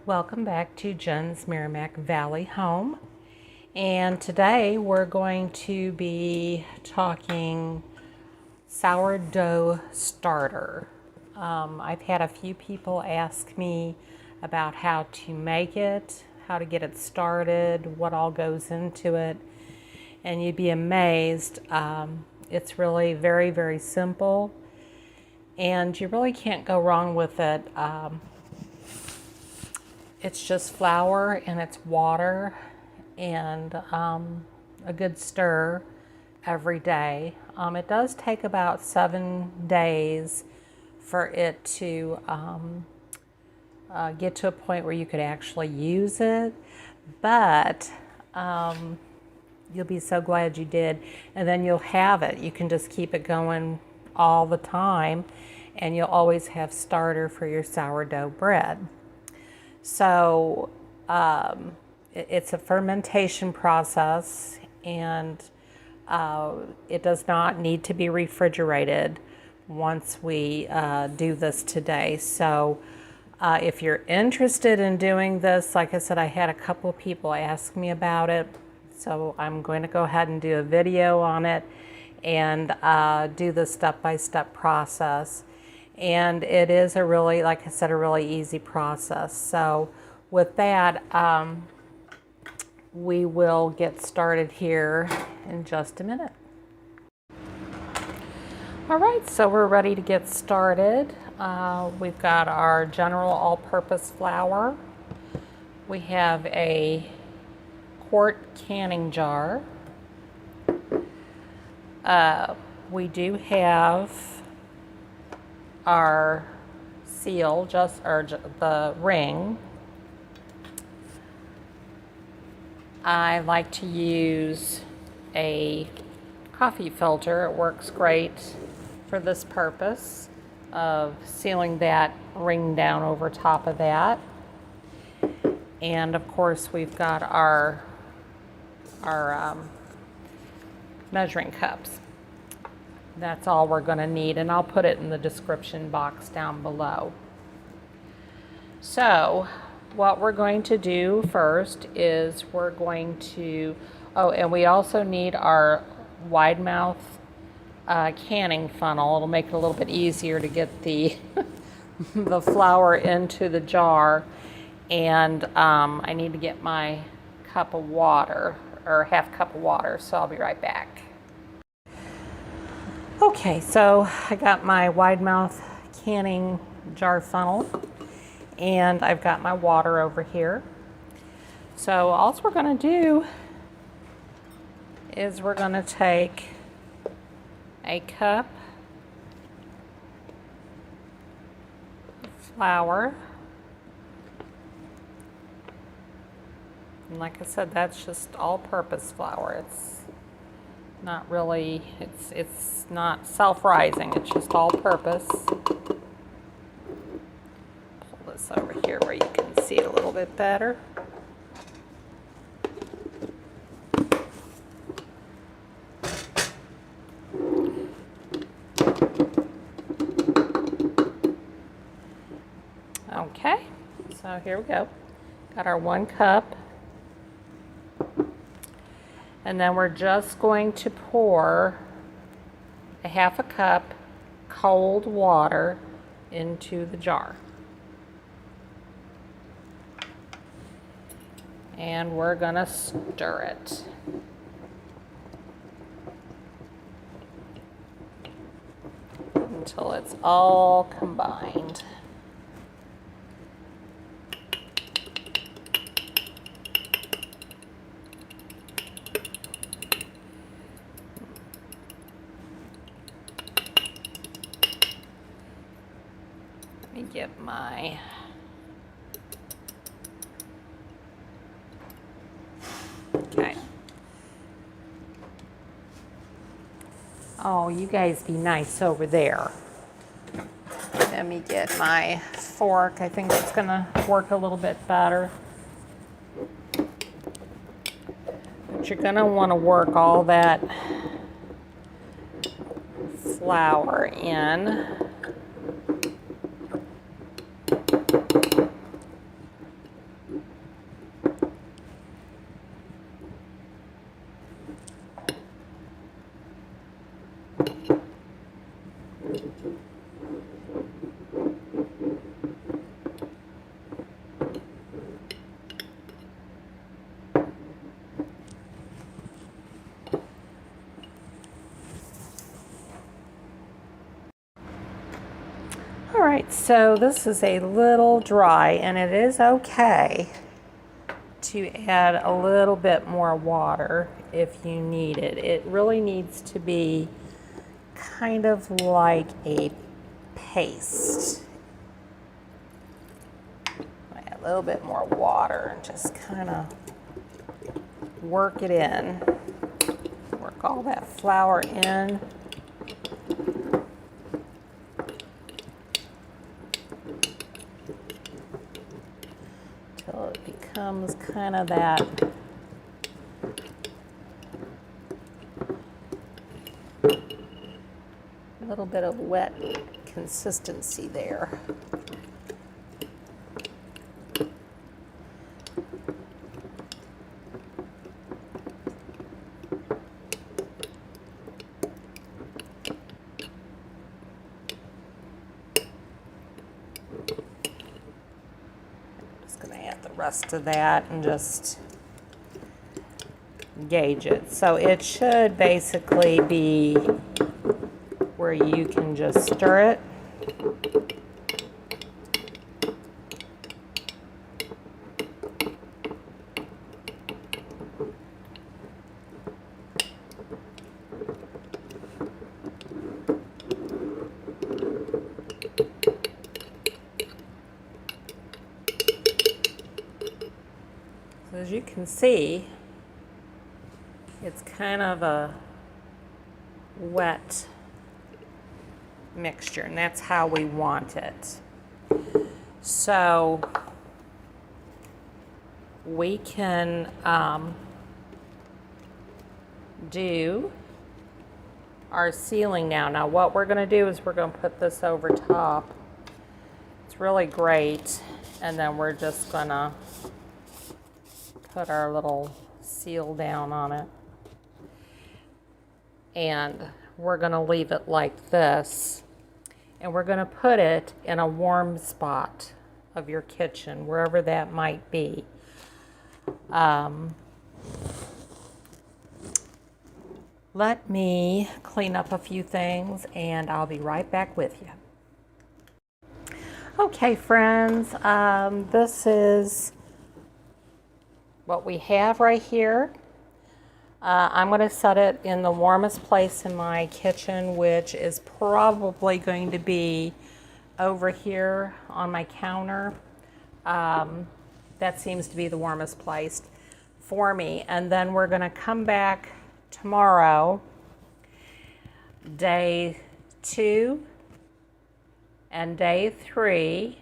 Welcome back to Jen's Merrimack Valley home, and today we're going to be talking sourdough starter. I've had a few people ask me about how to make it, how to get it started, what all goes into it, and you'd be amazed. It's really very, very simple, and you really can't go wrong with it. It's just flour and it's water and a good stir every day. It does take about 7 days for it to get to a point where you could actually use it, but you'll be so glad you did, and then you'll have it. You can just keep it going all the time, and you'll always have starter for your sourdough bread. So it's a fermentation process, and it does not need to be refrigerated once we do this today. So if you're interested in doing this, like I said, I had a couple of people ask me about it. So I'm going to go ahead and do a video on it and do the step-by-step process. And it is a really, like I said, a really easy process. So with that, we will get started here in just a minute. All right, so we're ready to get started. We've got our general all-purpose flour. We have a quart canning jar. We do have our seal, the ring. I like to use a coffee filter. It works great for this purpose of sealing that ring down over top of that. And of course we've got our measuring cups. That's all we're going to need, and I'll put it in the description box down below. So what we're going to do first is we're going to, and we also need our wide mouth canning funnel. It'll make it a little bit easier to get the the flour into the jar. And I need to get my cup of water, or half cup of water, so I'll be right back. Okay, so I got my wide mouth canning jar funnel, and I've got my water over here. So all we're going to do is we're going to take a cup of flour, and like I said, that's just all-purpose flour. It's not really, it's not self-rising, it's just all-purpose. Pull this over here where you can see it a little bit better. Okay, so here we go. Got our 1 cup. And then we're just going to pour a half a cup cold water into the jar. And we're going to stir it. Until it's all combined. Let me get my okay. Oh, you guys be nice over there. Let me get my fork. I think it's gonna work a little bit better. But you're gonna want to work all that flour in. All right, so this is a little dry, and it is okay to add a little bit more water if you need it. It really needs to be kind of like a paste. Add a little bit more water and just kind of work it in. Work all that flour in. Till it becomes kind of that little bit of wet consistency there. Rest of that and just gauge it. So it should basically be where you can just stir it. As you can see, it's kind of a wet mixture, and that's how we want it. So we can do our sealing now. Now what we're going to do is we're going to put this over top. It's really great, and then we're just going to put our little seal down on it, and we're going to leave it like this, and we're going to put it in a warm spot of your kitchen, wherever that might be. Let me clean up a few things and I'll be right back with you. Okay, friends, this is what we have right here. I'm going to set it in the warmest place in my kitchen, which is probably going to be over here on my counter. That seems to be the warmest place for me. And then we're going to come back tomorrow, day 2 and day 3.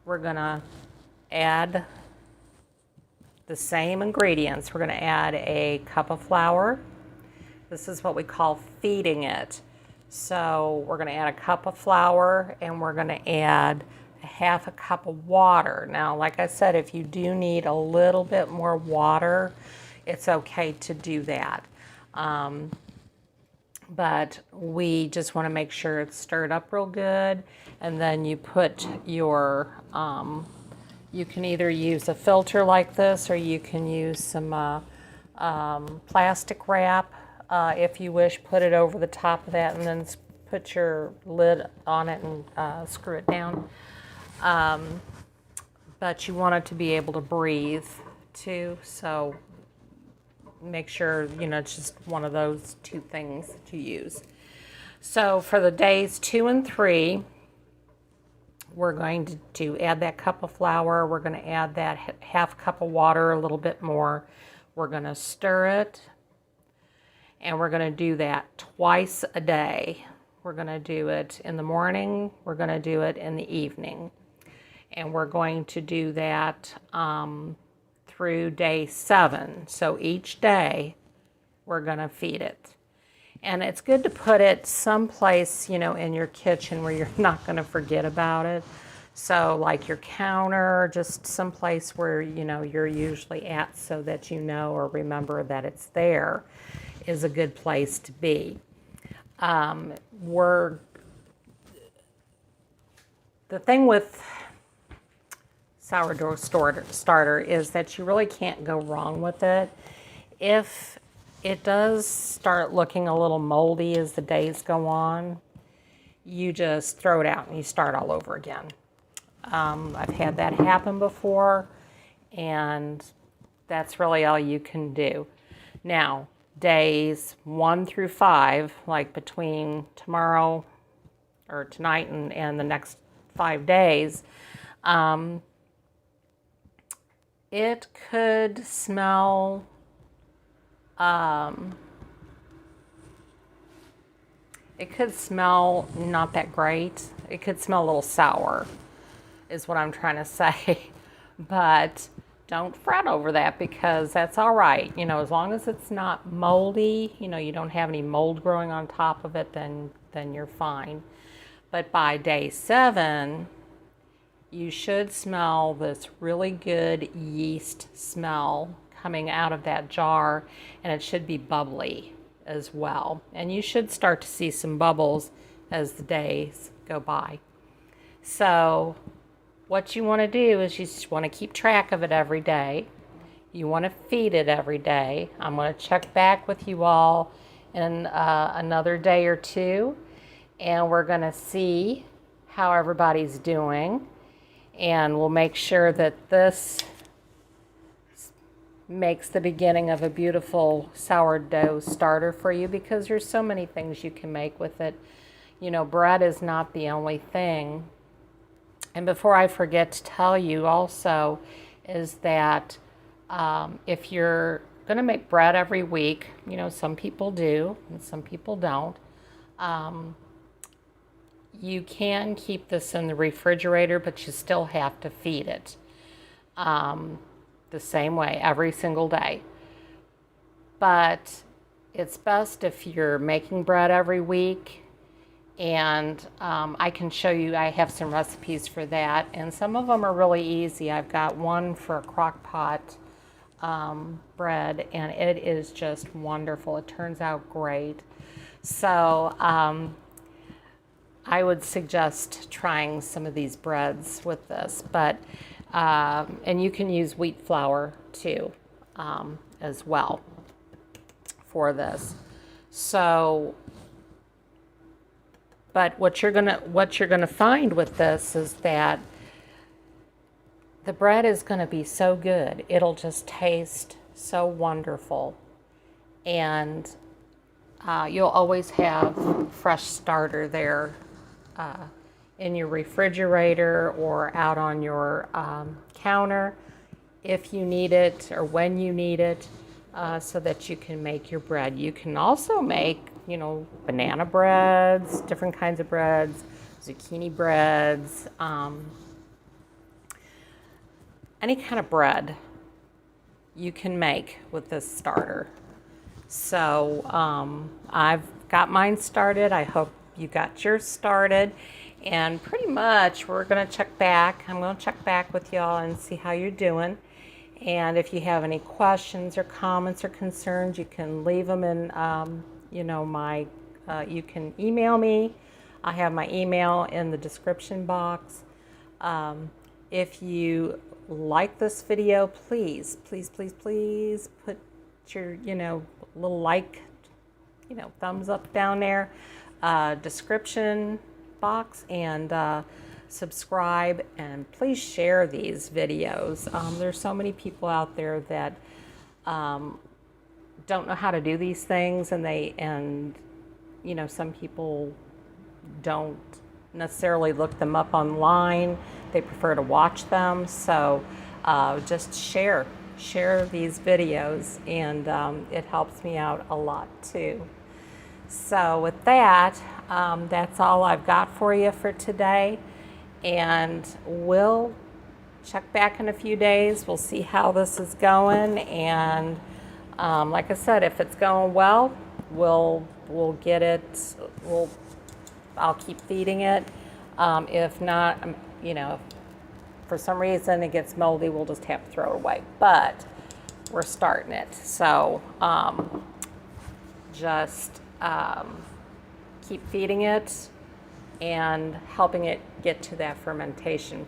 We're going to add the same ingredients. We're going to add a cup of flour. This is what we call feeding it. So we're going to add a cup of flour, and we're going to add a half a cup of water. Now, like I said, if you do need a little bit more water, it's okay to do that. But we just want to make sure it's stirred up real good, and then you put your you can either use a filter like this, or you can use some plastic wrap if you wish. Put it over the top of that, and then put your lid on it and screw it down. But you want it to be able to breathe too, so make sure, it's just one of those two things to use. So for the days 2 and 3, we're going to add that cup of flour. We're going to add that half cup of water, a little bit more. We're going to stir it, and we're going to do that twice a day. We're going to do it in the morning. We're going to do it in the evening. And we're going to do that through day 7. So each day we're going to feed it. And it's good to put it someplace, in your kitchen where you're not going to forget about it. So like your counter, just someplace where, you're usually at, so that or remember that it's there, is a good place to be. we're the thing with sourdough starter is that you really can't go wrong with it. If it does start looking a little moldy as the days go on, you just throw it out and you start all over again. I've had that happen before, and that's really all you can do. Now, days 1 through 5, like between tomorrow or tonight and the next 5 days, it could smell not that great. It could smell a little sour, is what I'm trying to say. But don't fret over that, because that's all right. You know, as long as it's not moldy, you know, you don't have any mold growing on top of it, then you're fine. But by day 7, you should smell this really good yeast smell coming out of that jar, and it should be bubbly as well. And you should start to see some bubbles as the days go by. So what you want to do is you just want to keep track of it every day. You want to feed it every day. I'm going to check back with you all in another day or two, and we're going to see how everybody's doing. And we'll make sure that this makes the beginning of a beautiful sourdough starter for you, because there's so many things you can make with it. You know, bread is not the only thing. And before I forget to tell you also is that if you're going to make bread every week, you know, some people do and some people don't, you can keep this in the refrigerator, but you still have to feed it the same way every single day. But it's best if you're making bread every week, and I can show you, I have some recipes for that, and some of them are really easy. I've got one for a crock pot bread, and it is just wonderful. It turns out great. So I would suggest trying some of these breads with this, but and you can use wheat flour too as well for this. So, but what you're gonna find with this is that the bread is gonna be so good. It'll just taste so wonderful, and you'll always have fresh starter there in your refrigerator or out on your counter if you need it or when you need it, so that you can make your bread. You can also make, you know, banana breads, different kinds of breads, zucchini breads, any kind of bread you can make with this starter. So I've got mine started. I hope you got yours started, and pretty much we're going to check back. I'm going to check back with y'all and see how you're doing. And if you have any questions or comments or concerns, you can leave them in, you know, you can email me. I have my email in the description box. If you like this video, please put your, you know, little like, you know, thumbs up down there, description box, and subscribe, and please share these videos. There's so many people out there that don't know how to do these things, and you know, some people don't necessarily look them up online. They prefer to watch them. So just share these videos, and it helps me out a lot too. So with that, that's all I've got for you for today, and we'll check back in a few days. We'll see how this is going, and like I said, if it's going well, we'll get it. I'll keep feeding it. If not, you know, if for some reason it gets moldy, we'll just have to throw it away. But we're starting it, so just keep feeding it and helping it get to that fermentation,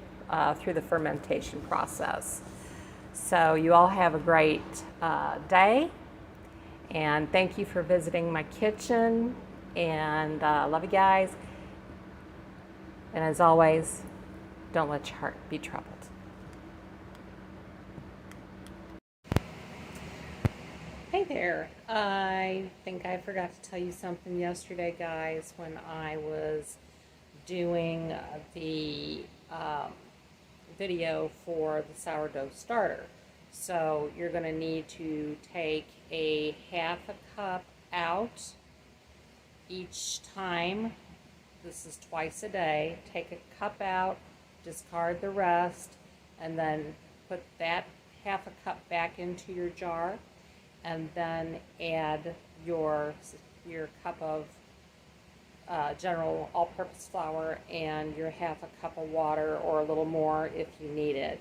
through the fermentation process. So you all have a great day, and thank you for visiting my kitchen, and love you guys. And as always, don't let your heart be troubled. Hey there. I think I forgot to tell you something yesterday, guys, when I was doing the video for the sourdough starter. So you're going to need to take a half a cup out each time. This is twice a day. Take a cup out, discard the rest, and then put that half a cup back into your jar, and then add your cup of general all-purpose flour and your half a cup of water, or a little more if you need it.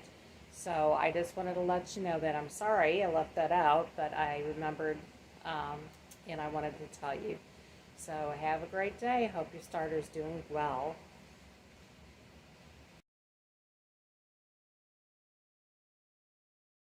So I just wanted to let you know that. I'm sorry I left that out, but I remembered, and I wanted to tell you. So have a great day. Hope your starter's doing well.